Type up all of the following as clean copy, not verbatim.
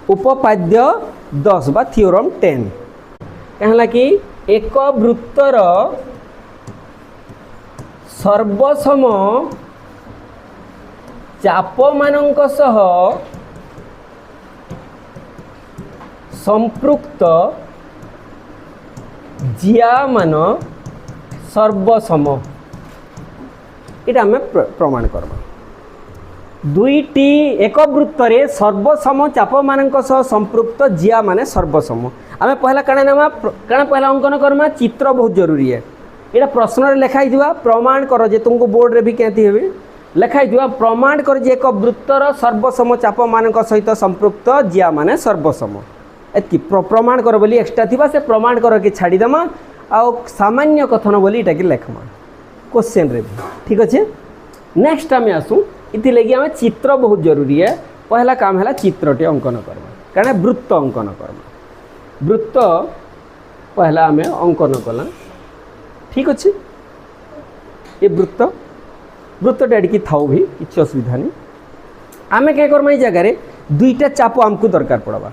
उपपाद्य 10 बा थ्योरम 10 कहला कि एक वृत्तर सर्वसम चाप मानक सह संपृक्त जिया मान सर्वसम इटा आम प्रमाण करबा दुईटी एक वृत्तरे सर्वसम चाप मानक सह संपृक्त जिया माने सर्वसम आम पहला कण नामा कण पहला अंकन करमा चित्र बहुत जरूरी है यहाँ प्रश्न लिखाई प्रमाण कर जे तुमको बोर्ड रे भी कहती है लिखाई प्रमाण कर जे एक वृत्तर सर्वसम चाप मानक सहित संपृक्त जिया माने सर्वसम एति प्रमाण कर बोली एक्स्ट्रा थिबा से प्रमाण कर के छाड़ीदेमा आउ सामान्य कथन बोली इटा के लिखमा क्वेश्चन रे भी ठीक अच्छे नेक्स्ट आम आसू इति लगी आम चित्र बहुत जरूरी है पहला काम है चित्रटे अंकन करवा कारण वृत्त अंकन करवा वृत्त पहला आम अंकन कला ठीक अच्छे ये वृत्त वृत्तटा एडिकी थाउ भी किसी असुविधा नहीं आम क्या करमा ये जगार दुईटा चाप आमको दरकार पड़वा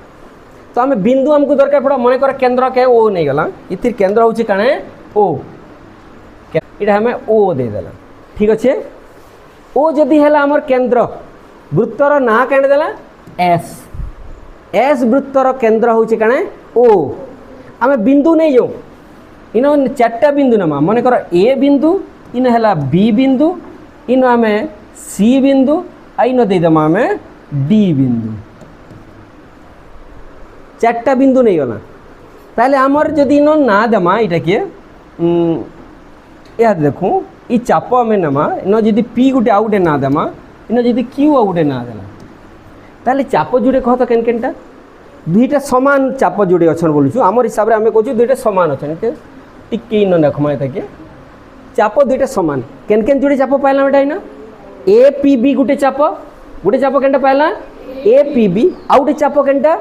तो आम बिंदु आमको दरकार पड़ा मन कर केन्द्र के ओ नहीं गला इतिर केन्द्र हूँ कण ओ इटा आम ओ देदेला ठीक अच्छे ओ जदि है आमर केन्द्र वृत्तर ना कण देला एस एस वृत्तर केन्द्र हूँ कण ओ आम बिंदु नहीं जाऊँ इन चार्टा बिंदु नमा मन कर ए बिंदु इन है बी बिंदु इन आम सी बिंदु इन देदेमा आम डी बिंदु चार्टा बिंदु नहीं गला ताले आमर जदि इन ना देमा इटा किए या देखूँ ये चाप आम नमा इन जदि पी गुटे आउ गोटे ना देमा इन जदि क्यू आउ गोटे ना देला ताले चाप जोड़े कह तो केन केनटा दुईटा समान चाप जोड़े अच्छा बोलूँ आमर हिसाब से आम कहूँ दुईटा समान अच्छा टिके इन देखमा था चाप दुईटा समान केन केन जोड़े चाप पाइला बेटा इना ए पी बी गोटे चाप केनटा पाइला ए पी बी आउ गोटे चाप केनटा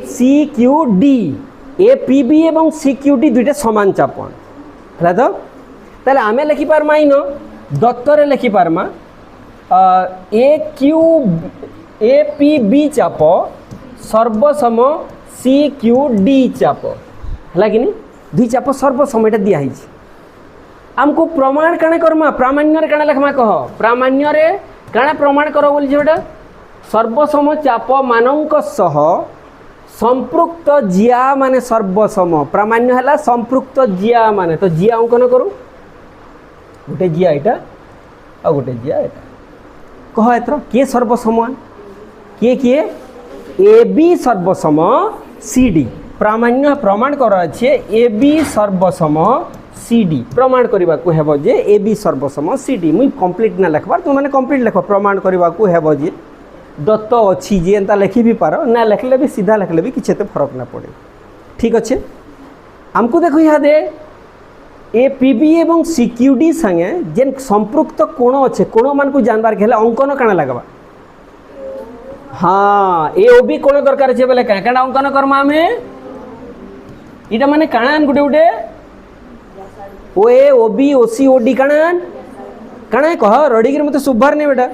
C Q D A P B एवं सी क्यू डी दुईटा समान चाप है तो ताले आम लिखिपारमा इन दत्तर लिखिपारमा ए क्यू ए पी बी चाप सर्वसम सी क्यू डी चाप है कि दुई चाप सर्वसम यहाँ दिखाई आमको प्रमाण काण करमा प्रामाण्य काण लिखमा कह प्रामाण्य काण प्रमाण कर बोली बेटा सर्वसम चाप मानक सह संपृक्त जिया माने सर्वसम प्रामाण्य है संपृक्त जिया माने तो जिया अंकन करूँ गोटे जिया यहाँ आ गोटे जिया यहाँ कह एथर किए सर्वसमान किए किए ए बी सर्वसम सी डी प्रामाण्य प्रमाण कर अच्छे ए बी सर्वसम सी डी प्रमाण करने को हेब जे ए बी सर्वसम सी डी मुई कंप्लीट ना लिखबार तुम मैंने कंप्लीट लिख प्रमाण करने को हेब जे दत्त अच्छी जी एंता लिखि भी पार ना लिखले भी सीधा लिखले भी किसी फरक ना पड़े ठीक अच्छे आमको देखो यहाँ दे ए पी बी एवं सी क्यू डी संगे जेन संपृक्त कोण अच्छे कोण मान को जानबार के अंकन काण लगवा हाँ ए ओ बी कोण दरकार अच्छे बोले क्या क्या अंकन करमा आम इटा माने काण गुटे गुटे ओ ए ओ बी ओ सी ओ डी काण काण कह रड़िक मत सुभार नहीं बेटा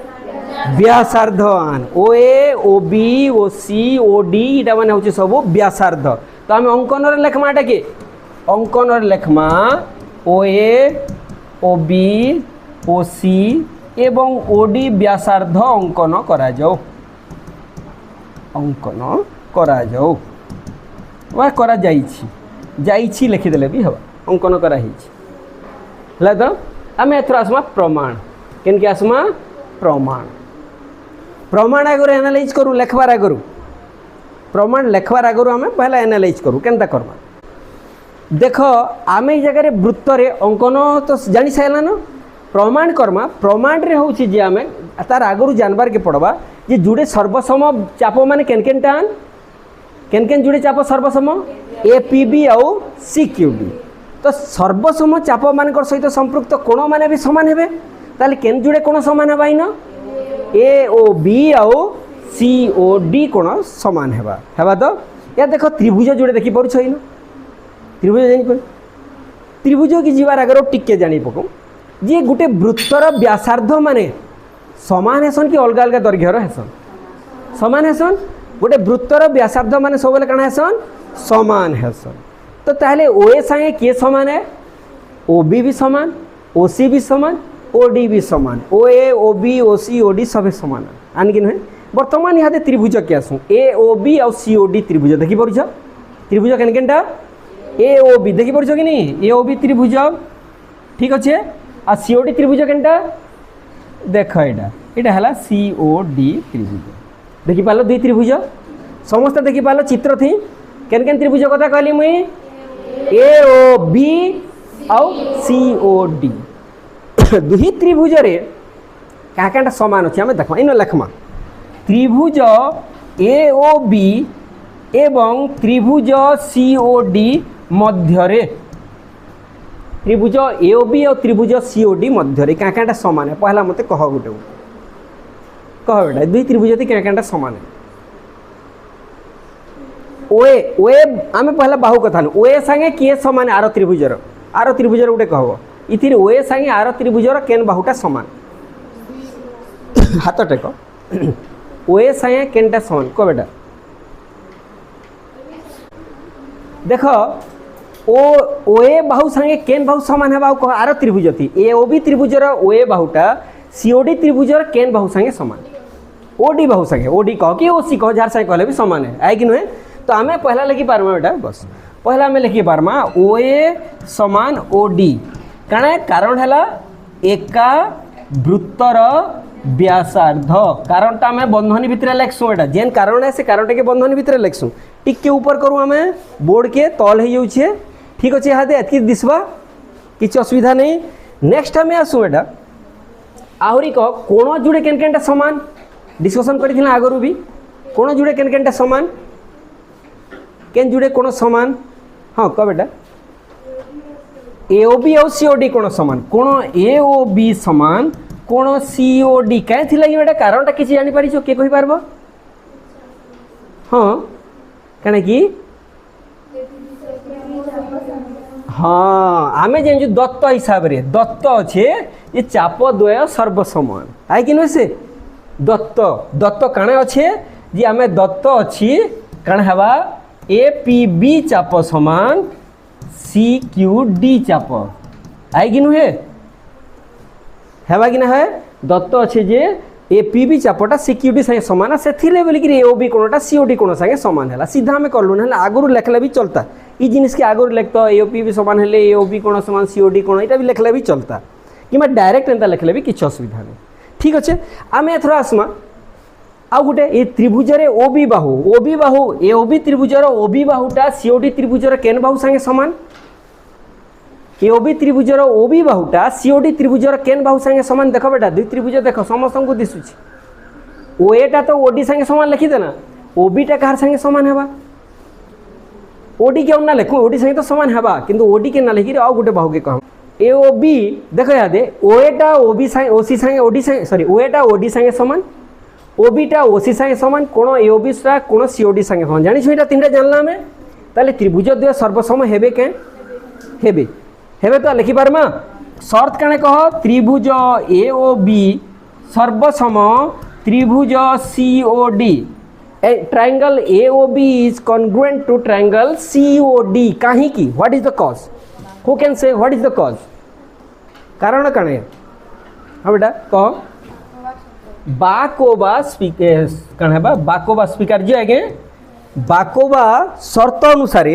व्यासार्धन ओ ए ओ बी ओ सी ओ डी इटा माने होची सब व्यासार्ध तो आम अंकन लेखमा के अंकन लेखमा ओ ए ओ बी ओ सी एवं ओ डी व्यासार्ध अंकन करा जाओ अंकन करा जाओ वा करा जाइछि लिखिदेले भी हम अंकन कराई तो आम एथर आसमा प्रमाण केनके आसमा प्रमाण प्रमाण आगर एनालाइज करूँ लेखबार आगर प्रमाण लेखबार आगर आम पहला एनालाइज करूँ केनता करमा देख आम ये जगह वृत्तर अंकन तो जानी सारा न प्रमाण करमा प्रमाण रे होची जे आम तार आगरू जानबार के पड़वा जे जुड़े सर्वसम चाप माने केन केन जुड़े चाप सर्वसम ए पी बी आउ सी क्यू डी तो सर्वसम चाप मान सहित संपृक्त कोण माने भी समान हेबे ताले केन जुड़े कोण समान हेबा इन ए ओ बी आउ सी ओ डी कोण समान हेबा तो या देख त्रिभुज जोड़े देखि पड़छ इन त्रिभुज जानी पर त्रिभुज की जीवार आगर टिके जानी पकौ जे गोटे वृत्तर व्यासार्ध माने समान हेसन कि अलग अलग दैर्घ्यर हेसन समान हेसन गोटे वृत्तर व्यासार्ध माने सब कण हेसन समान हेसन। तो ताहले ओए संगे किए समान है ओबी भी समान ओसी भी समान ओडी भी समान ओए ओबी ओसी ओडी सब समान आनिक नुहे। बर्तमान यहाँ त्रिभुज के आसू ए ओ बी आउ सी ओ डी त्रिभुज देखी पारुछ त्रिभुज केन केनटा ए ओ बी देखी पारुछ कि नहीं ए ओ बी त्रिभुज ठीक अच्छे आ सी ओ डी त्रिभुज केनटा देख यहाँ है सी ओ डी त्रिभुज देखी पाल दुई त्रिभुज समस्त देखी पाल चित्र थी केन केन त्रिभुज कथा कहली मुई ए ओ बी आउ सी ओ डी दुही त्रिभुज रे क्या समान अच्छे आम देखा इन लेखमा त्रिभुज ए ओ बी एवं त्रिभुज सी ओ डी मध्य त्रिभुज ए ओ बी और त्रिभुज सी ओ डी मध्य क्या समान है पहला मत कह गोटे कह बेटा दुई त्रिभुज क्या समान है ओए ओए आम पहला बाहु कथा ओए सांगे किए समान आर त्रिभुजर गोटे कह इथिर ओए सांगे आर त्रिभुजर केन बाहुटा समान हाथ टेक ओए सांगे केनटा समान कह बेटा देख ओ ओए बाहु संगे केन बाहु समान है कह आर त्रिभुज थी ए ओ बी त्रिभुजर ओए बाहुटा सीओडी त्रिभुजर केन बाहु संगे समान ओडी बाहु संगे ओडी कह कि ओसी कह जार संगे कहले भी समान है आई कि नुहे। तो आम पहला लिखी पार्मा बेटा बस पहला आम लिखी पार्मा ओए समान ओडी कारण है एका वृत्तर व्यासार्ध कारणटा आम बंधनी भितर लिखसु एटा जेन कारण है से कारणटा के बंधनी भितर लिखसु टिके ऊपर करूँ आम बोर्ड के तल हो जाऊे ठीक अच्छे यहाँ एतकी दिशा किसी असुविधा नहीं। नेक्स्ट आम आसू एटा आहरी कह कोण जुड़े केन केनटा समान डिस्कसन कर आगरू भी कोण जुड़े केन केनटा समान केन जुड़े कोण समान हाँ कह बेटा ए ओ बी और सी ओ डी कोण समान कोण ए ओ बी समान कोण सी ओ डी कहीं लगे बेटा कारणटा किसी जानीपार किए कही पार हाँ कण कि हाँ आम जान दत्त हिसाब रे दत्त अच्छे ये चाप द्वय सर्वसमान आई कि नुहे से दत्त दत्त काण अच्छे जी आम दत्त अच्छी काण हवा ए पी बी चाप समान सी क्यू डी चाप आई कि नुहे हेबा कि ना है दत्त अच्छे जे ए पी बी चापटा सी क्यू डी संगे समान से बोलिक ए ओ बी कोणटा सी ओ डी कोण संगे समान है सीधा आम कलु ना आगुरी लेखले भी चलता ये जिनिस के आगुरी लिख तो ए ओ पी भी समान है ए ओ बी कोण समान सी ओ डी कोण यहाँ भी लेखले भी चलता कि डायरेक्ट एंता लेखले भी किसी असुविधा नहीं ठीक अच्छे आम एथर आसमा आउ गोटे ये त्रिभुजरे ओ बी बाहु ए ओ बी त्रिभुजर ओ बी बाहुटा सी ओ डी त्रिभुजर केन बाहु संगे समान ए ओ बी त्रिभुजर ओ बी बाहुटा सी ओ डी त्रिभुजर केन बाहु संगे समान देख बेटा दुई त्रिभुज देख समस्त को दिशुची ओ एटा तो ओडी संगे समान लिखिदे ना ओ बीटा कहार संगे समान हेबा ओडी के ना लिखु ओडी संगे तो समान हेबा किंतु ओडी के ना लिखि आउ गोटे बाहु के कहम ए ओ बी देख यादे ओ एटा ओ बी संगे ओसी संगे ओडी संगे सॉरी ओ एटा ओडी संगे समान ओ बीटा ओसी संगे समान कोण ए ओ बी सा कोण सी ओ डी संगे समान जानि छुइटा तीनटा जानला हमें ताले त्रिभुज द्वय सर्वसम हेबे के हेबे हेबे तो लिखि पारमा शर्त काने कह त्रिभुज ए ओ बी सर्वसम त्रिभुज C O D triangle A O B is congruent to triangle C O D कहीं की what is the cause who can say what is the cause कारण काने हाँ बेटा कह बाकोबा स्पीकर कण है बाकोबा स्पीकर जी आगे बाकोबा शर्त अनुसार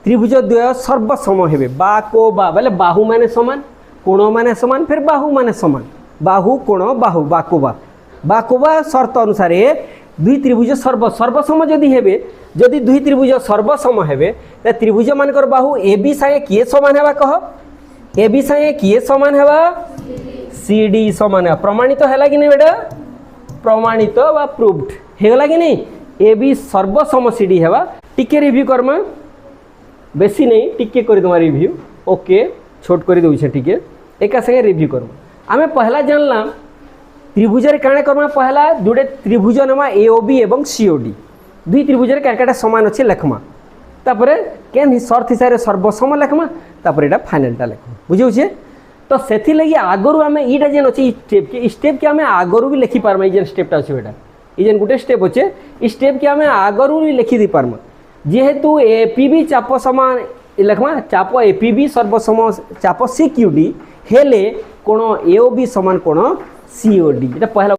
त्रिभुज द्वय सर्वसम हेबे बाकोबा बोले बाहु माने समान कोण माने समान फिर बाहु माने समान बाहु कोण बाहु बाकोबा बाकोबा शर्त अनुसार दुई त्रिभुज सर्वसम जदि हेबे जदि दुई त्रिभुज सर्वसम हेबे त त्रिभुज मानकर बाहु ए बी संगे किए समान हेबा कह ए बी संगे किए समान हेबा सी डी समान है प्रमाणित तो है कि नहीं बेटा प्रमाणित वा प्रूव्ड हेगला कि नहीं ए बी सर्वसम सी डी हेबा टिके रिव्यू करमा बेसी नहीं टिके कर दमा रिव्यू ओके छोट कर दउछे टिके एका संगे रिव्यू करमा आमे पहला जानला त्रिभुज रे काणे करमा पहला दुडे त्रिभुज नमा ए ओ बी एवं सी ओ डी दुई त्रिभुज रे काटा समान अच्छे लेखमा तापरे केन शर्त हिसाब से सर्वसम लेखमा तापरे एटा फाइनलटा लेखमा बुझे तो से लगी आगरू आम यहाँ जेन अच्छे स्टेप के आम आगरू भी लिखि पार्मा जेन स्टेपटा अच्छे बेटा ये जेन गोटे स्टेप अच्छे ये स्टेप के आम आगरू लिखि दी पार्मा जेहेतु एपीबी चाप समान लिखमा चाप एपीबी सर्वसम चाप सीक्यूडी हेले कोण एओबी समान कोण सीओडी ये पहला